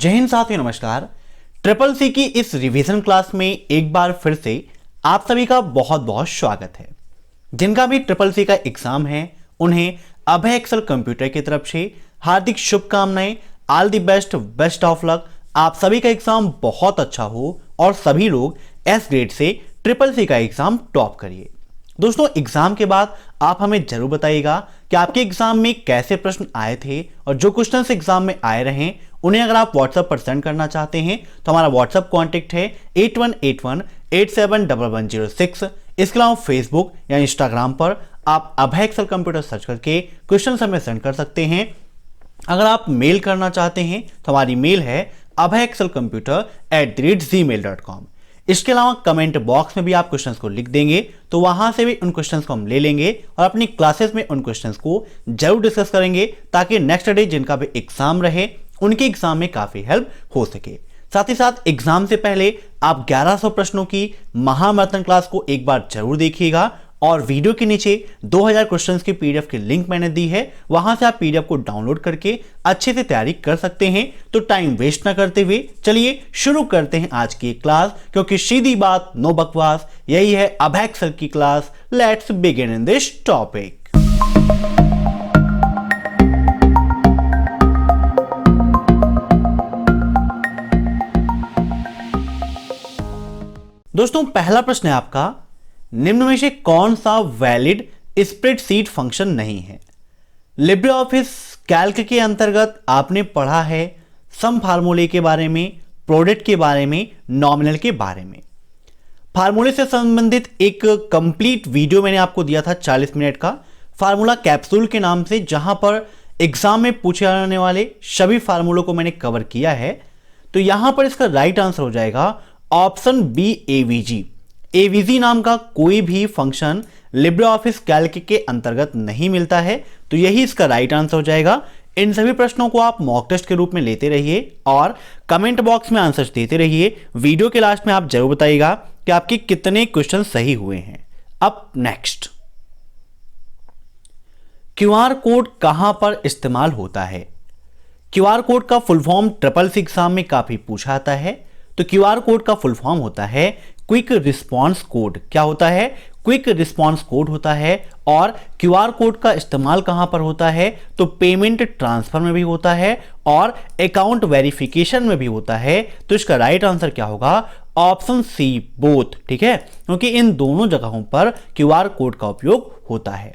जय हिंद साथियों, नमस्कार। ट्रिपल सी की इस रिवीजन क्लास में एक बार फिर से आप सभी का बहुत बहुत स्वागत है। जिनका भी ट्रिपल सी का एग्जाम है उन्हें अभय एक्सेल कंप्यूटर की तरफ से हार्दिक शुभकामनाएं। All the best, best of luck. आप सभी का एग्जाम बहुत अच्छा हो और सभी लोग एस ग्रेड से ट्रिपल सी का एग्जाम टॉप करिए। दोस्तों, एग्जाम के बाद आप हमें जरूर बताइएगा कि आपके एग्जाम में कैसे प्रश्न आए थे और जो क्वेश्चन एग्जाम में आए रहे उन्हें अगर आप व्हाट्सएप पर सेंड करना चाहते हैं तो हमारा व्हाट्सएप कॉन्टेक्ट है 8181871106। इसके अलावा फेसबुक या इंस्टाग्राम पर आप अभय एक्सेल कंप्यूटर सर्च करके क्वेश्चन हमें सेंड कर सकते हैं। अगर आप मेल करना चाहते हैं तो हमारी मेल है abhayexcelcomputer@gmail.com। इसके अलावा कमेंट बॉक्स में भी आप क्वेश्चंस को लिख देंगे तो वहां से भी उन क्वेश्चंस को हम ले लेंगे और अपनी क्लासेस में उन क्वेश्चंस को जरूर डिस्कस करेंगे ताकि नेक्स्ट डे जिनका भी एग्जाम रहे उनके एग्जाम में काफी हेल्प हो सके। साथ ही साथ एग्जाम से पहले आप 1100 प्रश्नों की महामैराथन क्लास को एक बार जरूर देखिएगा और वीडियो के नीचे 2000 क्वेश्चंस की पीडीएफ की लिंक मैंने दी है, वहां से आप पीडीएफ को डाउनलोड करके अच्छे से तैयारी कर सकते हैं। तो टाइम वेस्ट ना करते हुए चलिए शुरू करते हैं आज की क्लास, क्योंकि सीधी बात नो बकवास, यही है अभय एक्सेल की class. Let's begin in this topic. दोस्तों, पहला प्रश्न है आपका, निम्न में से कौन सा वैलिड स्प्रेडशीट फंक्शन नहीं है? लिब्रे ऑफिस कैल्क के अंतर्गत आपने पढ़ा है सम फार्मूले के बारे में, प्रोडक्ट के बारे में, नॉमिनल के बारे में। फार्मूले से संबंधित एक कंप्लीट वीडियो मैंने आपको दिया था 40 मिनट का, फार्मूला कैप्सूल के नाम से, जहां पर एग्जाम में पूछे जाने वाले सभी फार्मूलों को मैंने कवर किया है। तो यहां पर इसका राइट आंसर हो जाएगा ऑप्शन बी, एवीजी। एवीजी नाम का कोई भी फंक्शन लिब्रे ऑफिस कैल्क के अंतर्गत नहीं मिलता है, तो यही इसका राइट आंसर हो जाएगा। इन सभी प्रश्नों को आप मॉक टेस्ट के रूप में लेते रहिए और कमेंट बॉक्स में आंसर्स देते रहिए। वीडियो के लास्ट में आप जरूर बताइएगा कि आपके कितने क्वेश्चन सही हुए हैं। अब नेक्स्ट, क्यूआर कोड कहां पर इस्तेमाल होता है? क्यूआर कोड का full form triple C exam में काफी पूछा जाता है। तो क्यूआर कोड का फुल फॉर्म होता है क्विक रिस्पांस कोड। क्या होता है? क्विक रिस्पांस कोड होता है। और क्यूआर कोड का इस्तेमाल कहां पर होता है? तो पेमेंट ट्रांसफर में भी होता है और अकाउंट वेरिफिकेशन में भी होता है। तो इसका राइट आंसर क्या होगा? Option C, both. ठीक है, क्योंकि इन दोनों जगहों पर क्यूआर कोड का उपयोग होता है।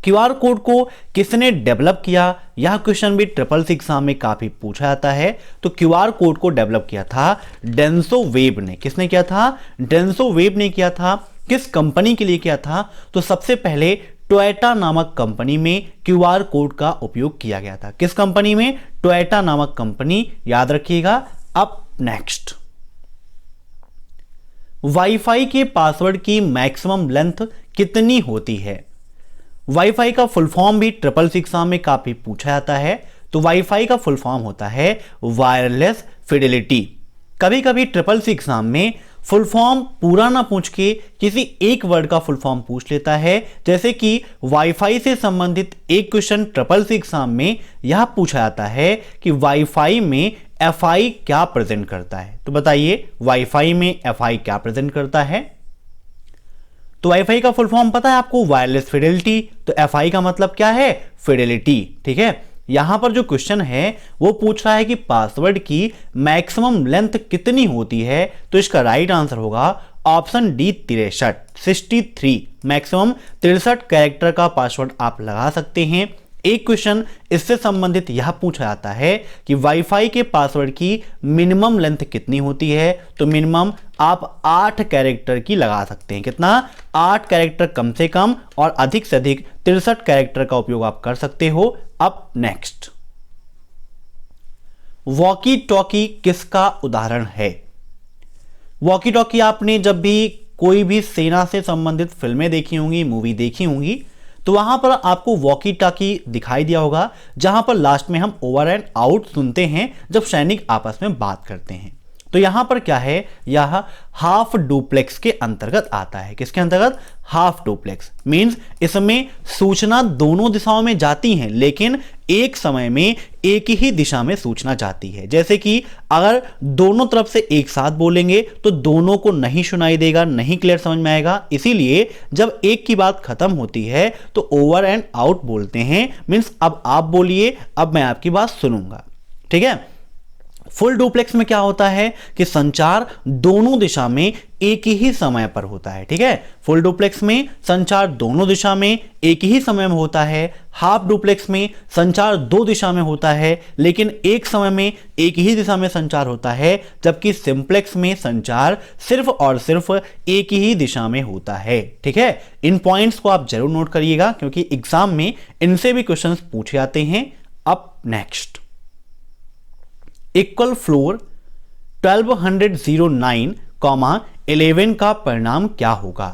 क्यूआर कोड को किसने डेवलप किया? यह क्वेश्चन भी ट्रिपल सी एग्जाम में काफी पूछा जाता है। तो क्यूआर कोड को डेवलप किया था डेंसो वेब ने। किसने किया था? डेंसो वेब ने किया था। किस कंपनी के लिए किया था? तो सबसे पहले टोयोटा नामक कंपनी में क्यूआर कोड का उपयोग किया गया था। किस कंपनी में? टोयोटा नामक कंपनी, याद रखिएगा। अब नेक्स्ट, वाईफाई के पासवर्ड की मैक्सिमम लेंथ कितनी होती है? वाईफाई का फुल फॉर्म भी ट्रिपल सी एग्जाम में काफी पूछा जाता है। तो वाईफाई का फुल फॉर्म होता है वायरलेस फिडेलिटी। कभी कभी ट्रिपल सी एग्जाम में फुल फॉर्म पूरा ना पूछ के किसी एक वर्ड का फुल फॉर्म पूछ लेता है। जैसे कि वाईफाई से संबंधित एक क्वेश्चन ट्रिपल सी एग्जाम में यह पूछा जाता है कि वाईफाई में एफआई क्या प्रेजेंट करता है? तो बताइए, वाईफाई में एफआई क्या प्रेजेंट करता है? तो वाईफाई का फुल फॉर्म पता है आपको? Wireless Fidelity. तो एफआई का मतलब क्या है? फिडेलिटी। ठीक है, यहां पर जो क्वेश्चन है वो पूछ रहा है कि पासवर्ड की मैक्सिमम लेंथ कितनी होती है। तो इसका राइट आंसर होगा ऑप्शन डी, 63। मैक्सिमम 63 कैरेक्टर का पासवर्ड आप लगा सकते हैं। एक क्वेश्चन इससे संबंधित यह पूछा जाता है कि वाईफाई के पासवर्ड की मिनिमम लेंथ कितनी होती है? तो मिनिमम आप 8 कैरेक्टर की लगा सकते हैं। कितना? 8 कैरेक्टर कम से कम, और अधिक से अधिक 63 कैरेक्टर का उपयोग आप कर सकते हो। अब नेक्स्ट, वॉकी टॉकी किसका उदाहरण है? वॉकी टॉकी आपने जब भी कोई भी सेना से संबंधित फिल्में देखी होंगी, मूवी देखी होंगी, तो वहां पर आपको वॉकी टॉकी दिखाई दिया होगा, जहां पर लास्ट में हम ओवर एंड आउट सुनते हैं जब सैनिक आपस में बात करते हैं। तो यहां पर क्या है? यह हाफ डुप्लेक्स के अंतर्गत आता है। किसके अंतर्गत? हाफ डुप्लेक्स मींस इसमें सूचना दोनों दिशाओं में जाती है, लेकिन एक समय में एक ही दिशा में सूचना जाती है। जैसे कि अगर दोनों तरफ से एक साथ बोलेंगे तो दोनों को नहीं सुनाई देगा, नहीं क्लियर समझ में आएगा। इसीलिए जब एक की बात खत्म होती है तो ओवर एंड आउट बोलते हैं, मीन्स अब आप बोलिए, अब मैं आपकी बात सुनूंगा। ठीक है। फुल डुप्लेक्स में क्या होता है कि संचार दोनों दिशा में एक ही समय पर होता है। ठीक है। फुल डुप्लेक्स में संचार दोनों दिशा में एक ही समय में होता है। हाफ डुप्लेक्स में संचार दो दिशा में होता है लेकिन एक समय में एक ही दिशा में संचार होता है, जबकि सिंप्लेक्स में संचार सिर्फ और सिर्फ एक ही दिशा में होता है। ठीक है। इन पॉइंट्स को आप जरूर नोट करिएगा क्योंकि एग्जाम में इनसे भी क्वेश्चंस पूछे जाते हैं। अब नेक्स्ट, इक्वल फ्लोर 1209, 11 का परिणाम क्या होगा?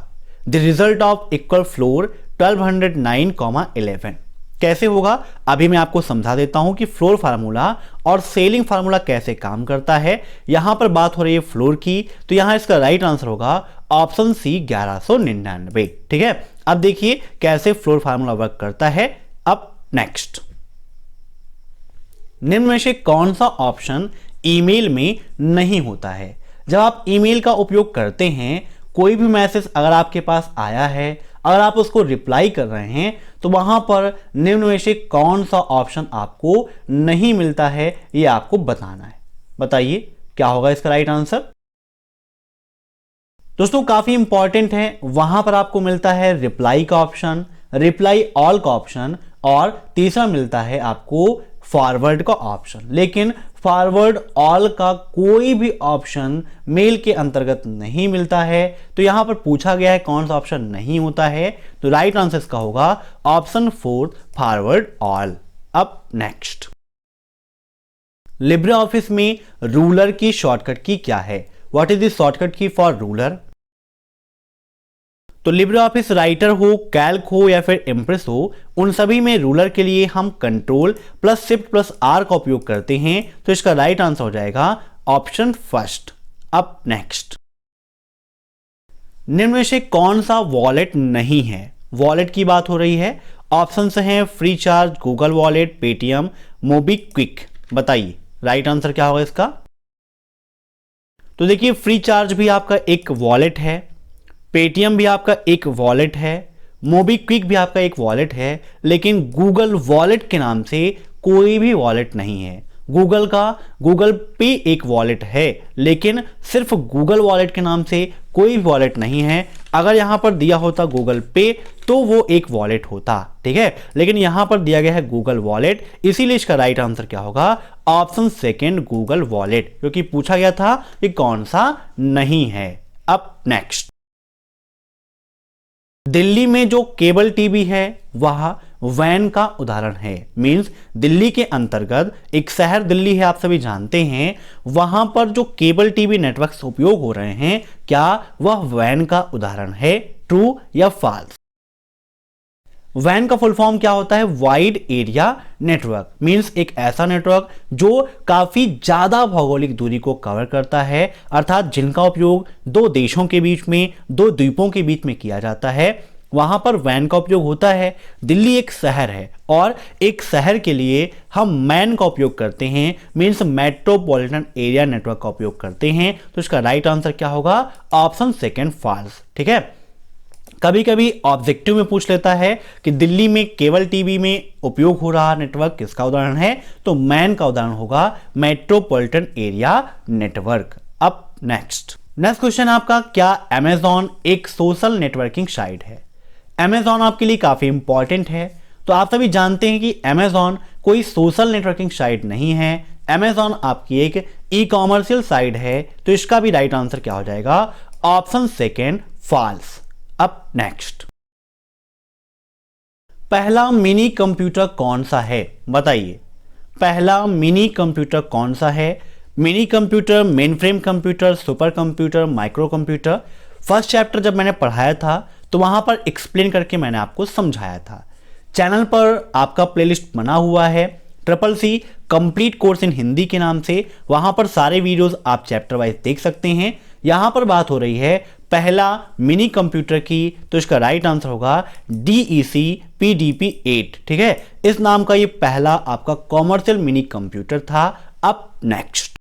The result of equal floor 1209, 11 कैसे होगा? अभी मैं आपको समझा देता हूं कि फ्लोर फार्मूला और सेलिंग फार्मूला कैसे काम करता है। यहां पर बात हो रही है फ्लोर की, तो यहां इसका राइट आंसर होगा ऑप्शन सी 1199। ठीक है। अब देखिए कैसे फ्लोर फार्मूला वर्क करता है। अब नेक्स्ट, निम्न में से कौन सा ऑप्शन ईमेल में नहीं होता है? जब आप ईमेल का उपयोग करते हैं, कोई भी मैसेज अगर आपके पास आया है, अगर आप उसको रिप्लाई कर रहे हैं, तो वहां पर निम्न में से कौन सा ऑप्शन आपको नहीं मिलता है, यह आपको बताना है। बताइए क्या होगा इसका राइट आंसर। दोस्तों काफी इंपॉर्टेंट है, वहां पर आपको मिलता है रिप्लाई का ऑप्शन, रिप्लाई ऑल का ऑप्शन, और तीसरा मिलता है आपको फॉरवर्ड का ऑप्शन। लेकिन फॉरवर्ड ऑल का कोई भी ऑप्शन मेल के अंतर्गत नहीं मिलता है। तो यहां पर पूछा गया है कौन सा ऑप्शन नहीं होता है, तो राइट आंसर इसका होगा ऑप्शन 4 फॉरवर्ड ऑल। अब नेक्स्ट, लिब्रे ऑफिस में रूलर की शॉर्टकट की क्या है? व्हाट इज द शॉर्टकट की फॉर रूलर? तो लिब्रे ऑफिस राइटर हो, कैल्क हो या फिर इम्प्रेस हो, उन सभी में रूलर के लिए हम control plus shift plus R का उपयोग करते हैं। तो इसका राइट आंसर हो जाएगा ऑप्शन फर्स्ट। अब नेक्स्ट, निम्न में से कौन सा वॉलेट नहीं है? वॉलेट की बात हो रही है। ऑप्शंस हैं free charge, Google wallet, Paytm, MobiKwik. बताइए राइट आंसर क्या होगा इसका। तो देखिए फ्री चार्ज भी आपका एक वॉलेट है, पेटीएम भी आपका एक वॉलेट है, मोबीक्विक भी आपका एक वॉलेट है, लेकिन गूगल वॉलेट के नाम से कोई भी वॉलेट नहीं है। गूगल का गूगल पे एक वॉलेट है, लेकिन सिर्फ गूगल वॉलेट के नाम से कोई भी वॉलेट नहीं है। अगर यहां पर दिया होता गूगल पे तो वो एक वॉलेट होता। ठीक है। लेकिन यहां पर दिया गया है गूगल वॉलेट, इसीलिए इसका राइट आंसर क्या होगा ऑप्शन सेकेंड गूगल वॉलेट, क्योंकि पूछा गया था कि कौन सा नहीं है। अब नेक्स्ट, दिल्ली में जो केबल टीवी है वह वैन का उदाहरण है। मींस दिल्ली के अंतर्गत एक शहर दिल्ली है, आप सभी जानते हैं, वहां पर जो केबल टीवी नेटवर्क्स उपयोग हो रहे हैं, क्या वह वैन का उदाहरण है? ट्रू या फॉल्स? वैन का फुल फॉर्म क्या होता है? Wide area network. मींस एक ऐसा नेटवर्क जो काफी ज्यादा भौगोलिक दूरी को कवर करता है, अर्थात जिनका उपयोग दो देशों के बीच में, दो द्वीपों के बीच में किया जाता है, वहां पर वैन का उपयोग होता है। दिल्ली एक शहर है और एक शहर के लिए हम मैन का उपयोग करते हैं, मींस मेट्रोपॉलिटन एरिया नेटवर्क का उपयोग करते हैं। तो इसका राइट आंसर क्या होगा ऑप्शन सेकेंड फॉल्स। ठीक है। कभी कभी ऑब्जेक्टिव में पूछ लेता है कि दिल्ली में केबल टीवी में उपयोग हो रहा नेटवर्क किसका उदाहरण है, तो मैन का उदाहरण होगा मेट्रोपॉलिटन एरिया नेटवर्क। अब नेक्स्ट क्वेश्चन आपका, क्या अमेजॉन एक सोशल नेटवर्किंग साइट है? अमेजॉन आपके लिए काफी इंपॉर्टेंट है। तो आप सभी जानते हैं कि अमेजॉन कोई सोशल नेटवर्किंग साइट नहीं है। अमेजॉन आपकी एक ई कॉमर्शियल साइट है। तो इसका भी राइट आंसर क्या हो जाएगा ऑप्शन सेकेंड फॉल्स। अब नेक्स्ट, पहला मिनी कंप्यूटर कौन सा है? बताइए पहला मिनी कंप्यूटर कौन सा है? Mini computer, main frame computer, super computer, micro computer. First chapter जब मैंने पढ़ाया था तो वहां पर एक्सप्लेन करके मैंने आपको समझाया था। चैनल पर आपका प्लेलिस्ट बना हुआ है, triple C complete course in Hindi के नाम से। वहां पर सारे वीडियोस आप चैप्टर वाइज देख सकते हैं। यहां पर बात हो रही है पहला मिनी कंप्यूटर की, तो इसका राइट आंसर होगा DEC PDP-8। ठीक है, इस नाम का ये पहला आपका कॉमर्शियल मिनी कंप्यूटर था। अब नेक्स्ट,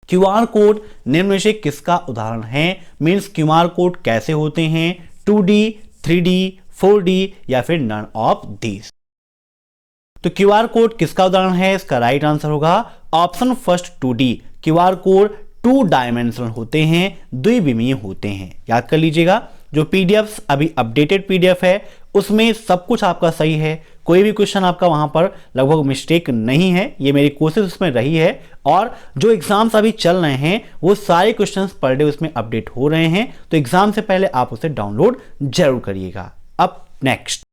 QR कोड निम्न में से किसका उदाहरण है? मींस QR कोड कैसे होते हैं? 2D, 3D, 4D या फिर नन ऑफ दीज। तो QR कोड किसका उदाहरण है? इसका राइट आंसर होगा option first 2D। QR code 2 dimensional होते हैं, द्विविमीय होते हैं। याद कर लीजिएगा, जो पीडीएफ अभी अपडेटेड पीडीएफ है उसमें सब कुछ आपका सही है, कोई भी क्वेश्चन आपका वहां पर लगभग मिस्टेक नहीं है। ये मेरी कोशिश उसमें रही है, और जो एग्जाम्स अभी चल रहे हैं वो सारे क्वेश्चंस पर डे उसमें अपडेट हो रहे हैं, तो एग्जाम से पहले आप उसे डाउनलोड जरूर करिएगा। अब नेक्स्ट,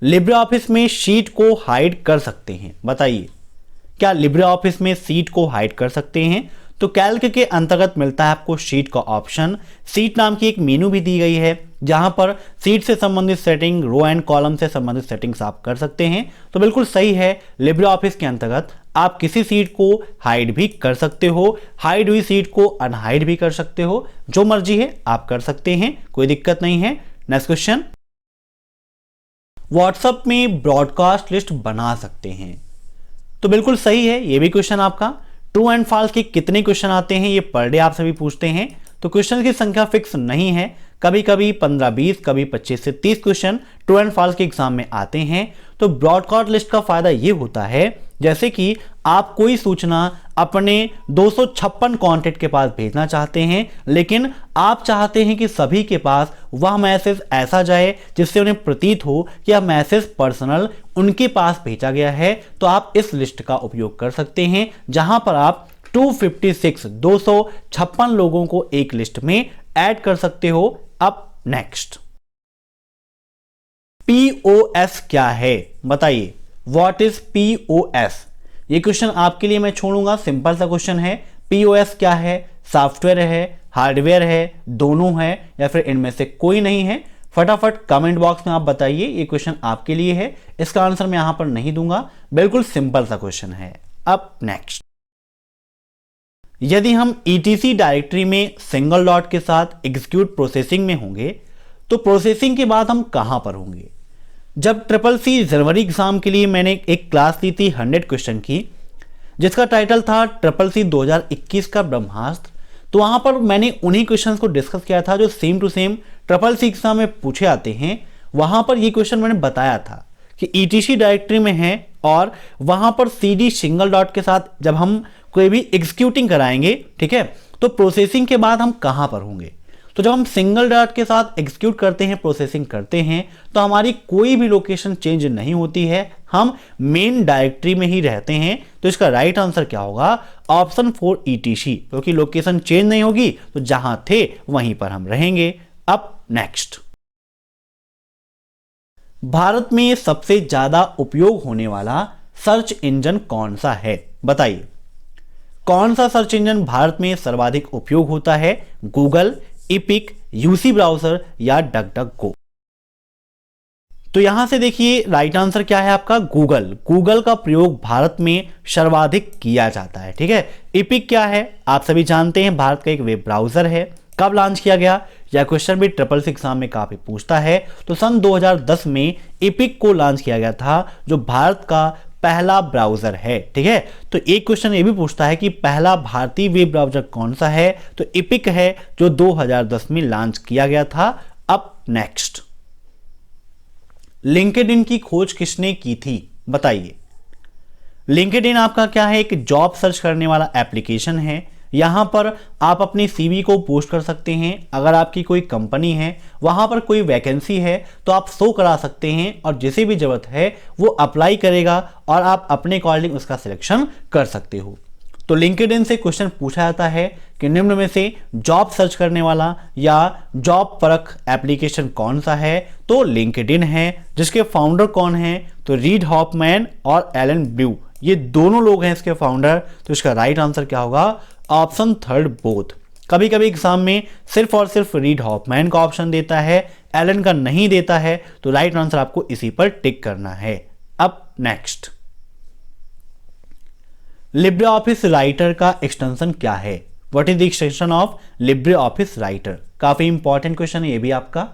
लिब्रे ऑफिस में शीट को हाइड कर सकते हैं? बताइए, क्या लिब्रे ऑफिस में शीट को हाइड कर सकते हैं? तो कैल्क के अंतर्गत मिलता है आपको शीट का ऑप्शन। शीट नाम की एक मेनू भी दी गई है जहां पर शीट से संबंधित सेटिंग, रो एंड कॉलम से संबंधित सेटिंग्स आप कर सकते हैं। तो बिल्कुल सही है, लिब्रे ऑफिस के अंतर्गत आप किसी शीट को हाइड भी कर सकते हो, हाइड हुई शीट को अनहाइड भी कर सकते हो, जो मर्जी है आप कर सकते हैं, कोई दिक्कत नहीं है। नेक्स्ट क्वेश्चन, व्हाट्सएप में ब्रॉडकास्ट लिस्ट बना सकते हैं? तो बिल्कुल सही है, ये भी क्वेश्चन आपका। ट्रू एंड फॉल्स के कितने क्वेश्चन आते हैं ये पर डे आप सभी पूछते हैं, तो क्वेश्चन की संख्या फिक्स नहीं है। कभी कभी 15-20, कभी 25 से 30 क्वेश्चन ट्रू एंड फॉल्स के एग्जाम में आते हैं। तो ब्रॉडकास्ट लिस्ट का फायदा ये होता है, जैसे कि आप कोई सूचना अपने 256 कॉन्टैक्ट के पास भेजना चाहते हैं, लेकिन आप चाहते हैं कि सभी के पास वह मैसेज ऐसा जाए जिससे उन्हें प्रतीत हो कि यह मैसेज पर्सनल उनके पास भेजा गया है, तो आप इस लिस्ट का उपयोग कर सकते हैं, जहां पर आप 256 लोगों को एक लिस्ट में ऐड कर सकते हो। अब नेक्स्ट, POS क्या है? बताइए, व्हाट इज POS? ये क्वेश्चन आपके लिए मैं छोड़ूंगा, सिंपल सा क्वेश्चन है। POS क्या है? सॉफ्टवेयर है, हार्डवेयर है, दोनों है, या फिर इनमें से कोई नहीं है? फटाफट कमेंट बॉक्स में आप बताइए, ये क्वेश्चन आपके लिए है। इसका आंसर मैं यहां पर नहीं दूंगा, बिल्कुल सिंपल सा क्वेश्चन है। अब नेक्स्ट, यदि हम ETC डायरेक्टरी में सिंगल डॉट के साथ एग्जीक्यूट प्रोसेसिंग में होंगे, तो प्रोसेसिंग के बाद हम कहां पर होंगे? जब CCC जनवरी एग्जाम के लिए मैंने एक क्लास ली थी 100 क्वेश्चन की, जिसका टाइटल था CCC 2021 का ब्रह्मास्त्र, तो वहां पर मैंने उन्हीं क्वेश्चंस को डिस्कस किया था जो same to same CCC exam में पूछे आते हैं। वहां पर ये क्वेश्चन मैंने बताया था कि ETC डायरेक्टरी में है, और वहां पर CD सिंगल डॉट के साथ जब हम कोई भी एग्जीक्यूटिंग कराएंगे, ठीक है, तो प्रोसेसिंग के बाद हम कहां पर होंगे? तो जब हम सिंगल डॉट के साथ एग्जीक्यूट करते हैं, प्रोसेसिंग करते हैं, तो हमारी कोई भी लोकेशन चेंज नहीं होती है, हम मेन डायरेक्टरी में ही रहते हैं। तो इसका राइट आंसर क्या होगा? ऑप्शन 4 ETC, क्योंकि लोकेशन चेंज नहीं होगी, तो जहां थे वहीं पर हम रहेंगे। अब नेक्स्ट, भारत में सबसे ज्यादा उपयोग होने वाला सर्च इंजन कौन सा है? बताइए, कौन सा सर्च इंजन भारत में सर्वाधिक उपयोग होता है? गूगल, इपिक, यूसी ब्राउजर या डकडकगो? तो यहां से देखिए, राइट आंसर क्या है आपका? गूगल। गूगल का प्रयोग भारत में सर्वाधिक किया जाता है, ठीक है। इपिक क्या है? आप सभी जानते हैं, भारत का एक वेब ब्राउजर है। कब लॉन्च किया गया? यह क्वेश्चन भी CCC एग्जाम में काफी पूछता है। तो सन 2010 में इपिक को लॉन्च किया गया था, जो भारत का पहला ब्राउजर है, ठीक है। तो एक क्वेश्चन ये भी पूछता है कि पहला भारतीय वेब ब्राउजर कौन सा है? तो इपिक है, जो 2010 में लॉन्च किया गया था। अब नेक्स्ट, लिंक्डइन की खोज किसने की थी? बताइए। लिंक्डइन आपका क्या है? एक जॉब सर्च करने वाला एप्लीकेशन है। यहां पर आप अपनी CV को पोस्ट कर सकते हैं। अगर आपकी कोई कंपनी है, वहां पर कोई वैकेंसी है, तो आप शो करा सकते हैं, और जिसे भी जरूरत है वो अप्लाई करेगा, और आप अपने अकॉर्डिंग उसका सिलेक्शन कर सकते हो। तो लिंक्डइन से क्वेश्चन पूछा जाता है कि निम्न में से जॉब सर्च करने वाला या जॉब परख एप्लीकेशन कौन सा है? तो लिंक्डइन है, जिसके फाउंडर कौन है? तो रीड हॉफमैन और एलन ब्लू, ये दोनों लोग हैं इसके फाउंडर। तो इसका राइट आंसर क्या होगा? Option 3 both. कभी कभी एग्जाम में सिर्फ और सिर्फ रीड हॉफमैन का ऑप्शन देता है, एलन का नहीं देता है, तो राइट आंसर आपको इसी पर टिक करना है। अब नेक्स्ट, लिब्रे ऑफिस राइटर का एक्सटेंशन क्या है? What is the extension of Libre office writer? काफी इंपॉर्टेंट क्वेश्चन है ये भी आपका।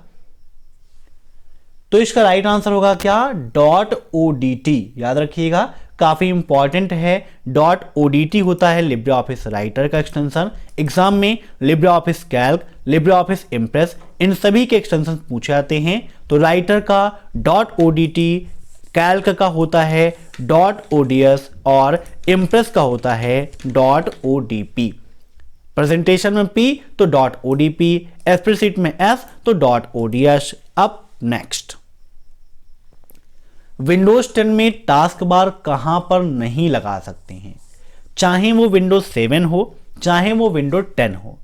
तो इसका राइट आंसर होगा क्या? .odt। याद रखिएगा, काफी इंपॉर्टेंट है। .odt होता है लिब्रे ऑफिस राइटर का एक्सटेंशन। एग्जाम में LibreOffice Calc, LibreOffice Impress, इन सभी के एक्सटेंशन पूछे जाते हैं। तो राइटर का .odt, कैल्क का होता है .ods और इंप्रेस का होता है .odp। प्रेजेंटेशन में P तो .odp, स्प्रेडशीट में S तो .ods। अब नेक्स्ट, विंडोज 10 में टास्क बार कहां पर नहीं लगा सकते हैं? चाहे वो विंडोज 7 हो, चाहे वो विंडोज 10 हो,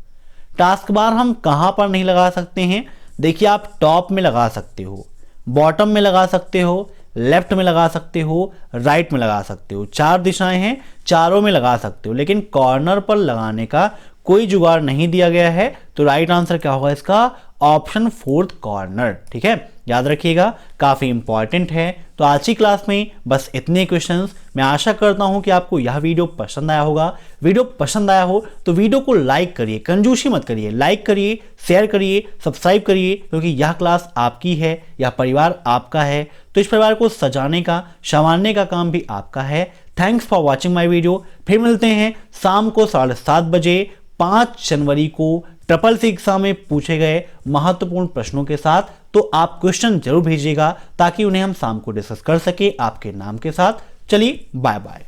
टास्क बार हम कहां पर नहीं लगा सकते हैं? देखिए, आप टॉप में लगा सकते हो, बॉटम में लगा सकते हो, लेफ्ट में लगा सकते हो, राइट में लगा सकते हो। 4 दिशाएं हैं, चारों में लगा सकते हो, लेकिन कॉर्नर पर लगाने का कोई जुगाड़ नहीं दिया गया है। तो राइट आंसर क्या होगा इसका? Option 4 corner. ठीक है, याद रखिएगा, काफी इंपॉर्टेंट है। तो आज की क्लास में बस इतने क्वेश्चंस। मैं आशा करता हूं कि आपको यह वीडियो पसंद आया होगा। वीडियो पसंद आया हो तो वीडियो को लाइक करिए, कंजूसी मत करिए, लाइक करिए, शेयर करिए, सब्सक्राइब करिए, क्योंकि यह क्लास आपकी है, यह परिवार आपका है। तो इस परिवार को सजाने का, संवारने का काम भी आपका है। Thanks for watching my video. फिर मिलते हैं शाम को 7:30 बजे 5 जनवरी को SSC एग्जाम में पूछे गए महत्वपूर्ण प्रश्नों के साथ। तो आप क्वेश्चन जरूर भेजिएगा ताकि उन्हें हम शाम को डिस्कस कर सके आपके नाम के साथ। चलिए, बाय बाय।